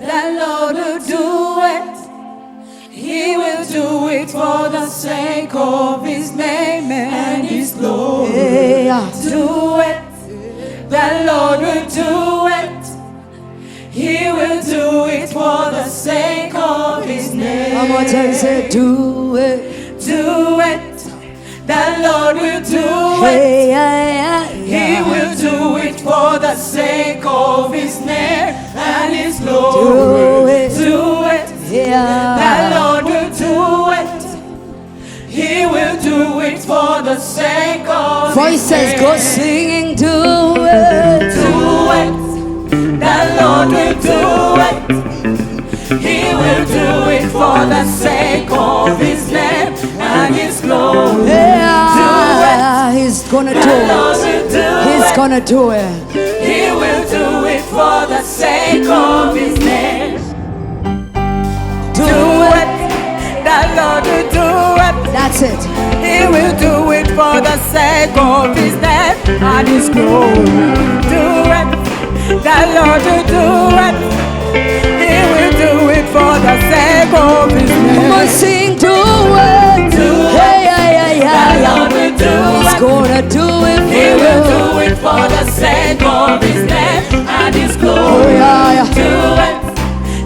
The Lord will do it. He will do it for the sake of His name and His glory. Do it. The Lord will do it. He will do it for the sake of His name. One more time, say, do it. Do it. The Lord will do it. He will do it for the sake of His name and His glory. Do it. The Lord will do it. He will do it for the sake of Voices His name. go singing, do it. Do it. The Lord will do it. He will do it for the sake of His name and His glory. He's gonna do it. He's gonna do it. He will do it for the sake of His name. Do it. The Lord will do it. That's it. He will do it for the sake of His name and His glory. Do it. The Lord will do it. He will do it for the sake of His name. Come on, sing, do it. Do it. The Lord will do He's it. gonna do it. He will do it for the sake of His name and His glory. Do it.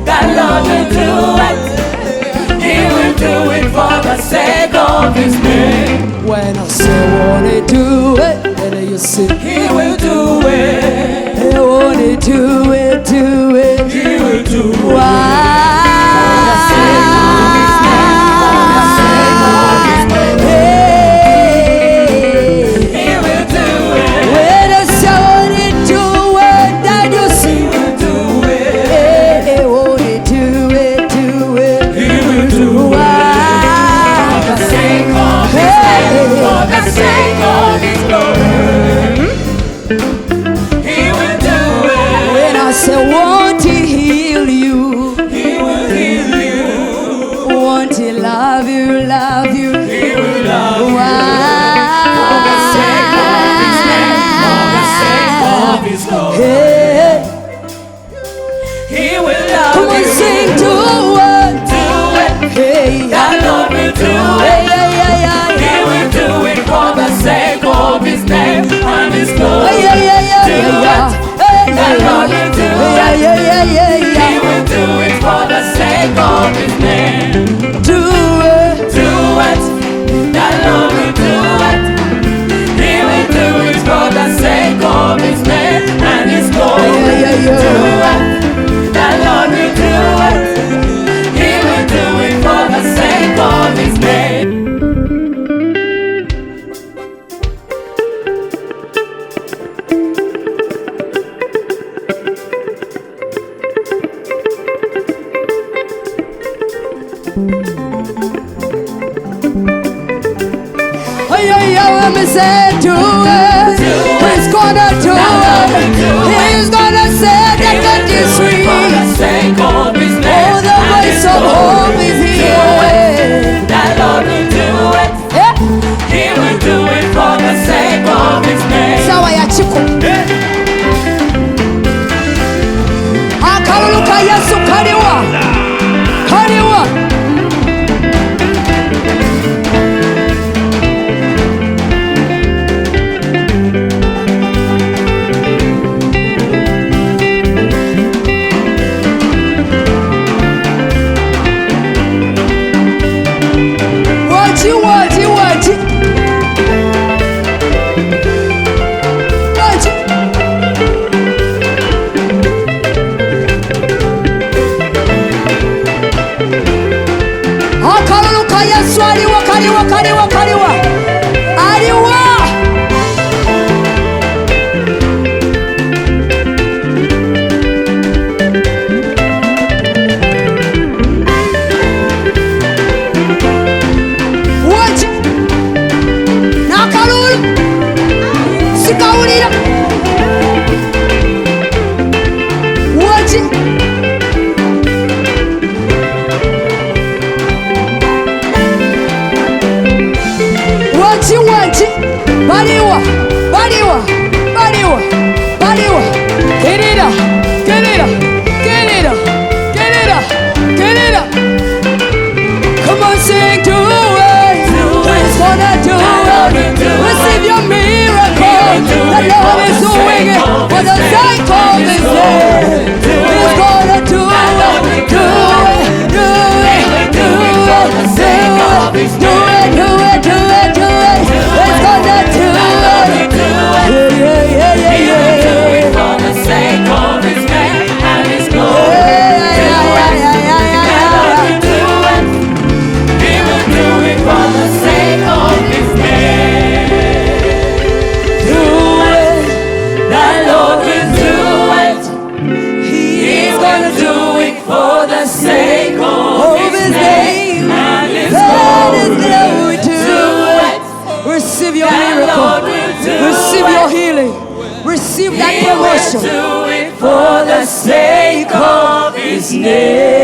The Lord will do it. He will do it for the sake of His name. When I say wanna do it, and then you sing, He will do it. I wanna do it, do it. He will do it. Why? Say, won't He heal you? He will heal you. Won't He love you, love you? He will love you. For the sake of His name, for the sake of His glory. Hey. He will love Come on, you. sing, do it. Do it. Hey. The Lord will do it. He will do it for the sake of His name and His glory. Do it. The Lord will do it. He will do it for the sake of His name. Do it. Do it. The Lord will do it. He will do it for the sake of His name and His glory. Do it. The Lord will do it. He will do it for the sake of His name. Let me say, do it. He's gonna do it. He's gonna set the captives free. For the sake of His name. Oh, the voice of hope is here. The Lord will do it. He will do it for the sake of His name. Sawa ya chiko. Akalulu ka Yesu kaliwa. Kaliwa. do it for the sake of His name.